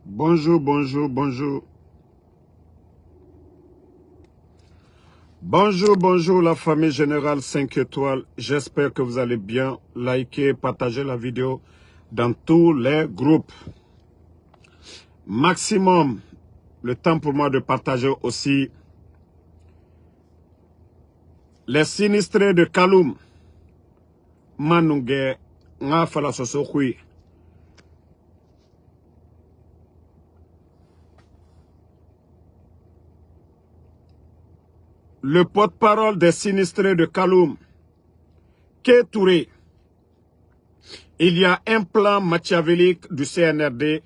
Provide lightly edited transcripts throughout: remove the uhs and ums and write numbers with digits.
Bonjour, bonjour, bonjour. Bonjour, bonjour la famille générale 5 étoiles. J'espère que vous allez bien. Likez, partagez la vidéo dans tous les groupes. Maximum, le temps pour moi de partager aussi les sinistrés de Kaloum. Manunge, nga fala sosokui. Le porte-parole des sinistrés de Kaloum, Ké Touré. Il y a un plan machiavélique du CNRD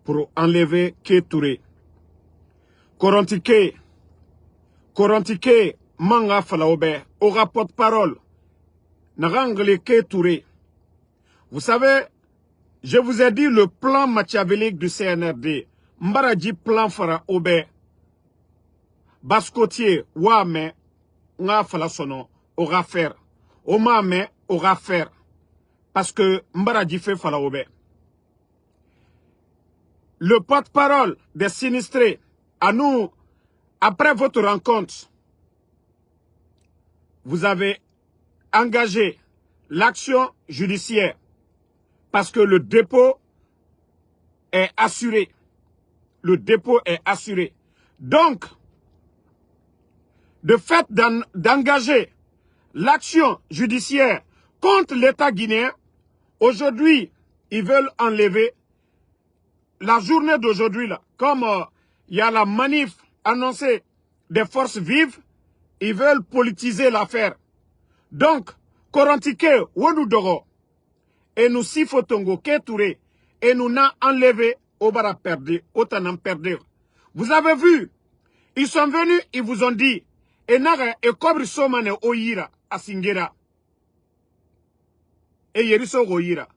pour enlever Ké Touré. Korantike, manga falaobe, aura porte-parole. Narangle Ké Touré. Vous savez, je vous ai dit le plan machiavélique du CNRD. Mbaraji plan fara obe. Baskotier, wame, nga fala sono, aura faire. Omame, aura faire. Parce que Mbaraji fait fala obe. Le porte-parole des sinistrés, à nous, après votre rencontre, vous avez engagé l'action judiciaire parce que le dépôt est assuré. Le dépôt est assuré. Donc, de fait d'engager l'action judiciaire contre l'État guinéen, aujourd'hui, ils veulent enlever la journée d'aujourd'hui, là, comme il y a la manif annoncée des forces vives, ils veulent politiser l'affaire. Donc, Korantike, Wonudoro, et nous Sifotongo, Ké Touré, et nous n'a enlevé, Obara perdu, Otanam perdu. Vous avez vu, ils sont venus, ils vous ont dit, et Nara, et Kobri Somane Oyira, à Singera, et Yeriso Oyira,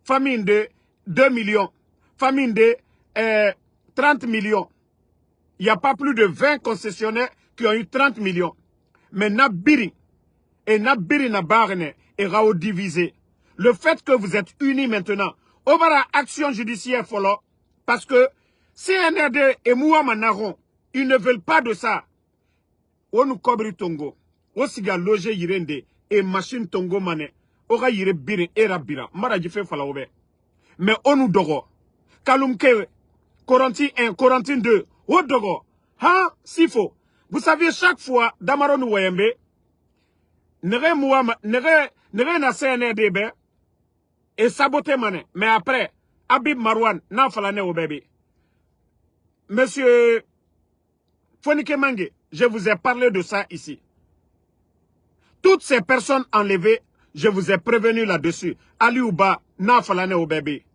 famine de 2 millions, famine de 30 millions. Il n'y a pas plus de 20 concessionnaires qui ont eu 30 millions. Mais Nabiri, et Nabiri Nabarne, et Rao divisé. Le fait que vous êtes unis maintenant, Obara action judiciaire follow, parce que CNRD et Mouama Naron, ils ne veulent pas de ça. Onu Kobri Tongo, Osiga loge Yirende, et machine Tongo Mane, Ora Yire Birin et Rabira, Marajife Falaobe. Mais Onu Dogo, Kalumke, Corentin 1, Corentin 2, Odogo, ha, Sifo. Vous savez, chaque fois, Damaron Wayembe, Nere Mouama, Nere na CNRD, et saboter mané. Mais après, Habib Marwan, n'a falane au bébé. Monsieur Fonike Mange, je vous ai parlé de ça ici. Toutes ces personnes enlevées, je vous ai prévenu là-dessus. Ali Ouba, n'a falane au bébé.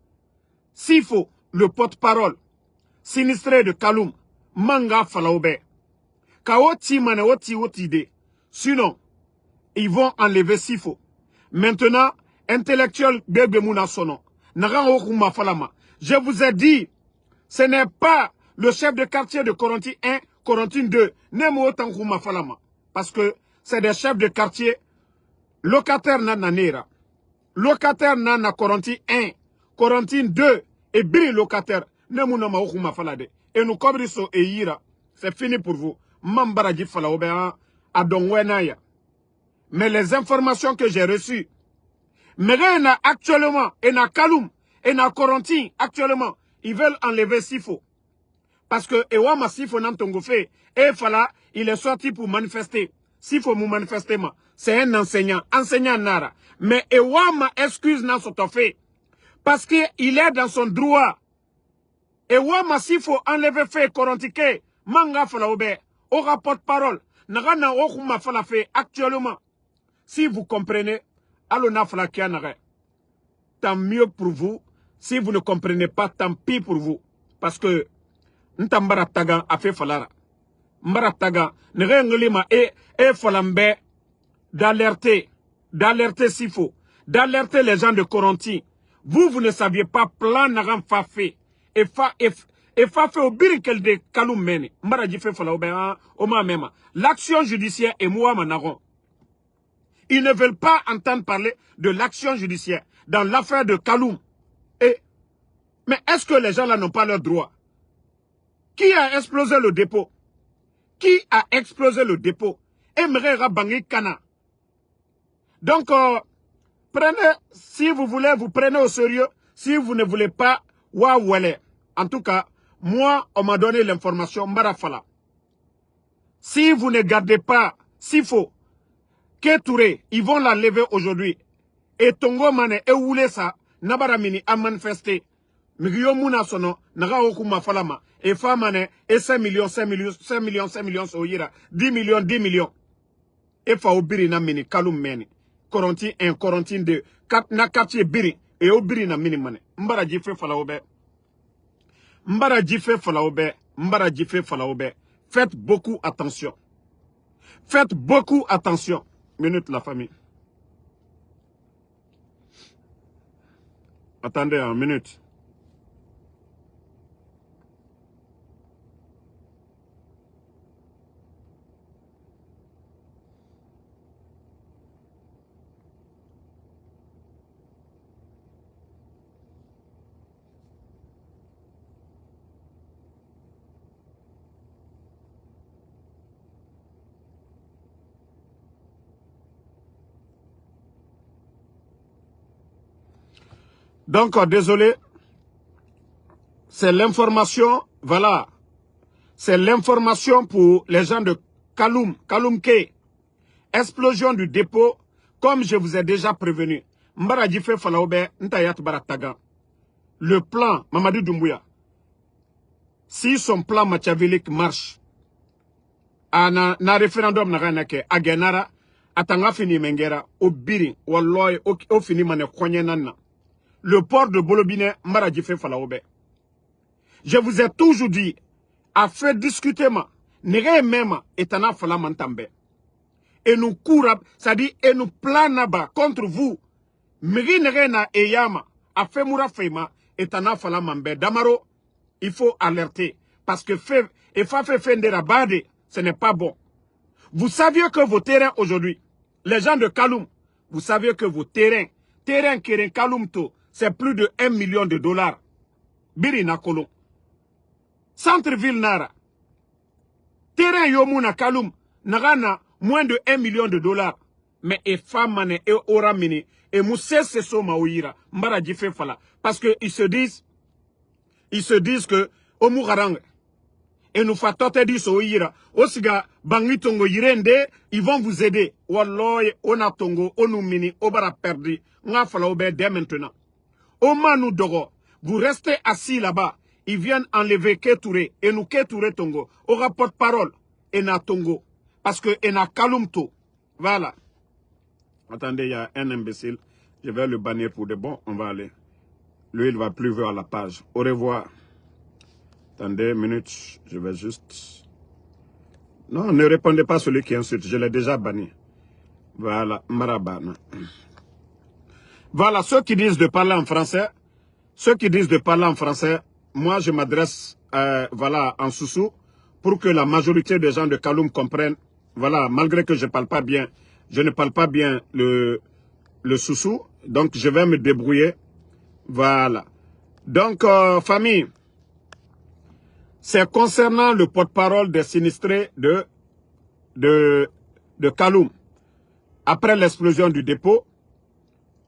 Sifo, le porte-parole, sinistré de Kaloum, Manga Falaoube. Kaoti mane oti otide. Sinon, ils vont enlever Sifo. Maintenant, intellectuel Bebe Mouna Sono. Je vous ai dit, ce n'est pas le chef de quartier de Corentin 1, Corentin 2, parce que c'est des chefs de quartier locataires nananera. Locataire nana Corentin 1, Corentin 2 et biri locataire. Et nous cobriso et ira. C'est fini pour vous. Mambaraji falaobe à Dongwenaya. Mais les informations que j'ai reçues, mais actuellement, et na Kaloum, et na Corentin, actuellement, ils veulent enlever Sifo. Parce que Ewama Sifo Nantongo fait, et Fala, il est sorti pour manifester. Sifo mou manifestement. C'est un enseignant Nara. Mais Ewama excuse nan son fait. Parce qu'il est dans son droit. Ewama Sifo enlever fait Corentike, Manga Fala Obe, au rapport de parole. Nagana Okuma Fala fait actuellement. Si vous comprenez, tant mieux pour vous. Si vous ne comprenez pas, tant pis pour vous. Parce que Ntambara Tagan a fait falara. Mbara Tagan, Nrenglima et Falambe d'alerter s'il faut, d'alerter les gens de Corentin. Vous ne saviez pas plan Naran Fafé et Fafé au birikel de Kaloum Mene. Mbara Jifé Falaobe, Oma Mema. L'action judiciaire est Mouama Naron. Ils ne veulent pas entendre parler de l'action judiciaire dans l'affaire de Kaloum. Mais est-ce que les gens là n'ont pas leurs droits. Qui a explosé le dépôt? Qui a explosé le dépôt? Emrera Bangi Kana. Donc, prenez, si vous voulez, vous prenez au sérieux. Si vous ne voulez pas, wawale. En tout cas, moi, on m'a donné l'information, Mbarafala. Si vous ne gardez pas, s'il faut, Touré, ils vont la lever aujourd'hui. Et Tongo Mane, et Oule ça, Nabaramini a manifesté. Migiyo Muna Sono, Naga Okuma Falama, et Famane, et 5 millions, 5 millions, 5 millions, 5 millions, Soyira, 10 millions, 10 millions. Et Faobiri Namini, Kalum Meni, Coronti, un Corontin de, na quartier Biri, et Obiri Namini Mane, Mbara Jife Falaobe. Mbara Jife Falaobe, Mbara Jife Falaobe. Faites beaucoup attention. Faites beaucoup attention. Minute la famille. Attendez une minute. Donc, désolé, c'est l'information, voilà, c'est l'information pour les gens de Kaloum, Kaloum K. Explosion du dépôt, comme je vous ai déjà prévenu. Mbara Djife Falaobe, Ntayat Barataga. Le plan, Mamadou Doumbouya, si son plan machiavélique marche, na référendum na ranake, a Genara, atanga fini mengera, au biri, au loy, au fini mane nanna. Le port de Bolobine, Mbara Djife Falaobe. Je vous ai toujours dit, à faire discuter ma, nere même, etana fala mantambe. Et nous courons, c'est-à-dire, et nous planons contre vous. Miri nere na eyama, a fait moura feima, etana fala mambe. Damaro, il faut alerter. Parce que et fa fait fendera bade, ce n'est pas bon. Vous saviez que vos terrains aujourd'hui, les gens de Kaloum, vous saviez que vos terrains Keren Kaloum to, c'est plus de 1 million de dollars. Biri na Kolon. Centre-ville Nara. Terrain Yomuna Kaloum, Nagana, moins de 1 million de dollars. Mais et femme et oramini, et mousse se soma ouira, mbara djife fala. Parce que ils se disent que, Omugarang, et nous fatote dit so ouira, osiga, bangi tongo yirende, ils vont vous aider. Walloy, ona tongo, onumini, obara perdu, nga fala obe dès maintenant. Omanu Dogo, vous restez assis là-bas. Ils viennent enlever Ketouré. Et nous Ketouré Tongo. Aura porte-parole. Et na Tongo. Parce que et na Kalumto. Voilà. Attendez, il y a un imbécile. Je vais le bannir pour de bon. On va aller. Lui, il va plus voir la page. Au revoir. Attendez une minute. Je vais juste... Non, ne répondez pas à celui qui insulte. Je l'ai déjà banni. Voilà. Marabana. Voilà, ceux qui disent de parler en français, moi je m'adresse voilà, en Soussou pour que la majorité des gens de Kaloum comprennent, voilà, malgré que je ne parle pas bien le Soussou, donc je vais me débrouiller, voilà. Donc, famille, c'est concernant le porte-parole des sinistrés de Kaloum. Après l'explosion du dépôt,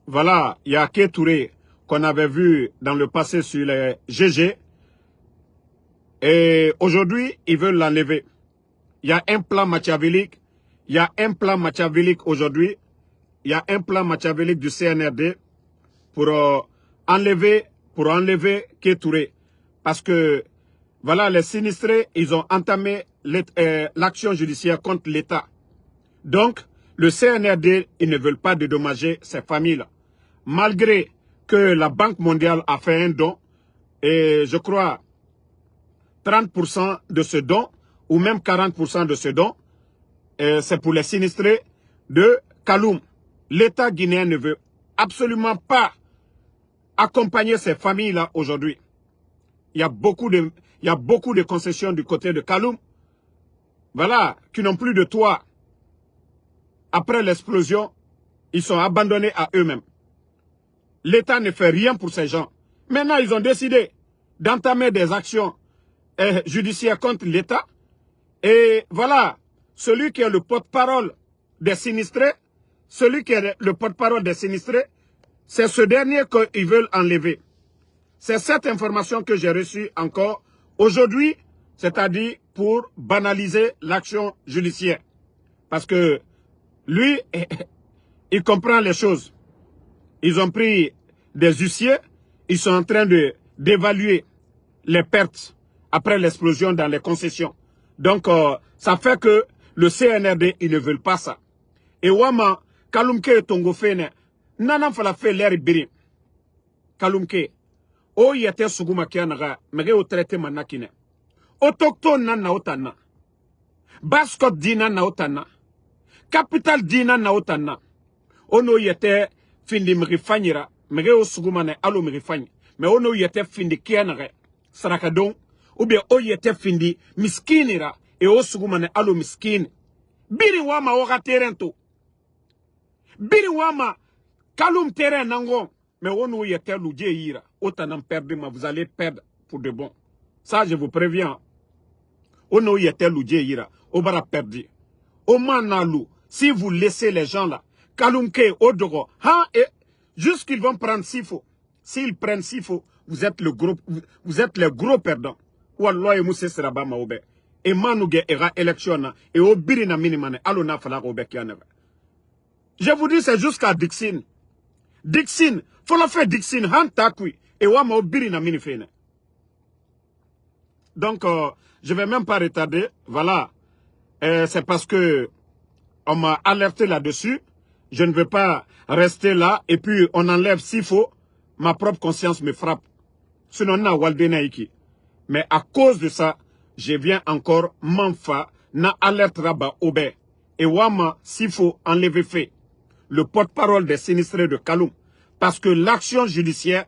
voilà, il y a Ketouré qu'on avait vu dans le passé sur les GG. Et aujourd'hui, ils veulent l'enlever. Il y a un plan machiavélique. Il y a un plan machiavélique aujourd'hui. Il y a un plan machiavélique du CNRD pour enlever Ketouré. Parce que, voilà, les sinistrés, ils ont entamé l'action judiciaire contre l'État. Donc, le CNRD, ils ne veulent pas dédommager ces familles-là. Malgré que la Banque mondiale a fait un don, et je crois 30% de ce don, ou même 40% de ce don, c'est pour les sinistrés de Kaloum. L'État guinéen ne veut absolument pas accompagner ces familles-là aujourd'hui. Il y a beaucoup de concessions du côté de Kaloum, voilà, qui n'ont plus de toit. Après l'explosion, ils sont abandonnés à eux-mêmes. L'État ne fait rien pour ces gens. Maintenant, ils ont décidé d'entamer des actions judiciaires contre l'État. Et voilà, celui qui est le porte-parole des sinistrés, c'est ce dernier qu'ils veulent enlever. C'est cette information que j'ai reçue encore aujourd'hui, c'est-à-dire pour banaliser l'action judiciaire. Parce que lui, il comprend les choses. Ils ont pris des huissiers, ils sont en train d'évaluer les pertes après l'explosion dans les concessions. Donc, ça fait que le CNRD, ils ne veulent pas ça. Et Wama, Kalumke Tongo Fene, Nanan Fala fait l'air biri. Kalumke, O yete Suguma Kianaga, Mege o traité manakine. Autochtone Nana Otana. Baskot Dina Naotana. Capital Dina Naotana. Ono yete Findi Mrifanyira, Mege o Suguma ne Alo Mrifany. Mais ono yete Findi Kianaga, Sarakadon. Ou bien o yete Findi Miskinira, et o Suguma ne Alo Miskin. Biri Wama Oga Terento. Biri Wama Kalum terrain nangon. Mais on nous y était l'oudje ira. Autant en perdre, mais vous allez perdre pour de bon. Ça, je vous préviens. On nous y était l'oudje ira. On va perdre. Au manalou, si vous laissez les gens là, Kalumke, Odogo, hein, et juste qu'ils vont prendre s'il faut. S'ils prennent s'il faut, vous êtes le gros, vous êtes les gros perdants. Wallah et Moussé Serabama Obe. Et Manouge ira élection et au birina minimane, alona fala Obe Kianeva. Je vous dis, c'est jusqu'à Dixine. Dixine, faut la faire Dixine, han takui, et wama obiri na minifene. Donc, je vais même pas retarder, voilà. C'est parce que on m'a alerté là-dessus. Je ne veux pas rester là, et puis on enlève s'il faut, ma propre conscience me frappe. Sinon, na waldena iki. Mais à cause de ça, je viens encore m'enfa, na alerte raba obe. Et wama, s'il faut, enlever fait. Le porte-parole des sinistrés de Kaloum. Parce que l'action judiciaire,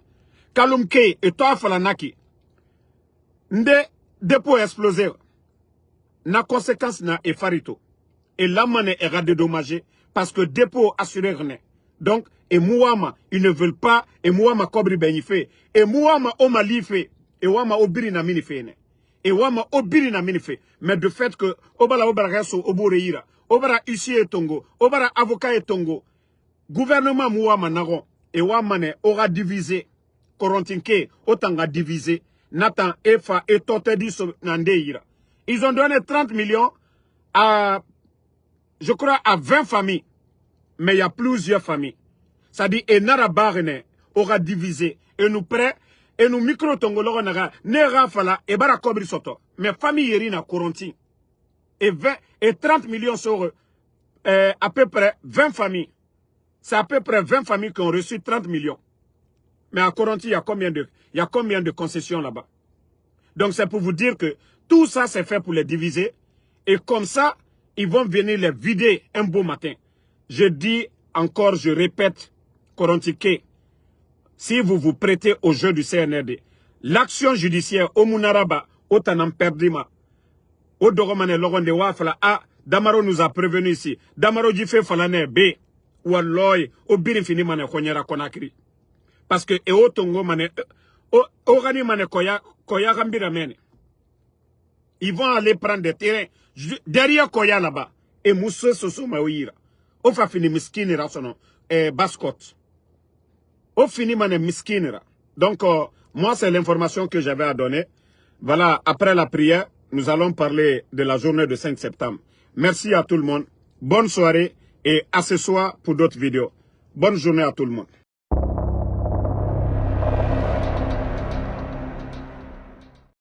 Kaloum Kei et toi Falanaki, nde dépôt explosé, na conséquence na efarito. Et la monnaie est dédommagée parce que dépôt assuré rené. Donc, et Mouama, ils ne veulent pas, et Mouama Kobri Benifé, et Mouama Omali fait, et Wama Obiri na minifé. Et Wama Obiri na minifé. Mais de fait que, Obala Obara Reso Oboreira, Obara huissier et Tongo, Obara avocat et Tongo, gouvernement Mouama Naron, et Wamane aura divisé, Korontinke, autant a divisé, Nathan, Efa et Totedi Nandeira. Ils ont donné 30 millions à, je crois, à 20 familles. Mais il y a plusieurs familles. Ça dit, et Narabarene aura divisé, et nous prêts, et nous micro-tongolo, Nera Fala, et Barakobri Soto. Mais famille Yerina Korontin. Et 30 millions sur à peu près 20 familles. C'est à peu près 20 familles qui ont reçu 30 millions. Mais à Coronti, il y a combien de concessions là-bas? Donc c'est pour vous dire que tout ça c'est fait pour les diviser. Et comme ça, ils vont venir les vider un beau matin. Je dis encore, je répète, Koronti, si vous vous prêtez au jeu du CNRD, l'action judiciaire au Mounaraba, au Tanam Perdima, au Doromane Loronde Wafala, A, Damaro nous a prévenu ici. Damaro Djifé Falane B. Walloy, au Birifini Mane Konyera Konakri. Parce que, et au Tongo Mane, Orani Mane Koya Rambira Mene. Ils vont aller prendre des terrains derrière Koya là-bas. Et Mousse Soso Maouira. Au fa fini miskinira son nom. Et Bascot. Au fini Mane miskinira. Donc, moi, c'est l'information que j'avais à donner. Voilà, après la prière, nous allons parler de la journée de 5 septembre. Merci à tout le monde. Bonne soirée et à ce soir pour d'autres vidéos. Bonne journée à tout le monde.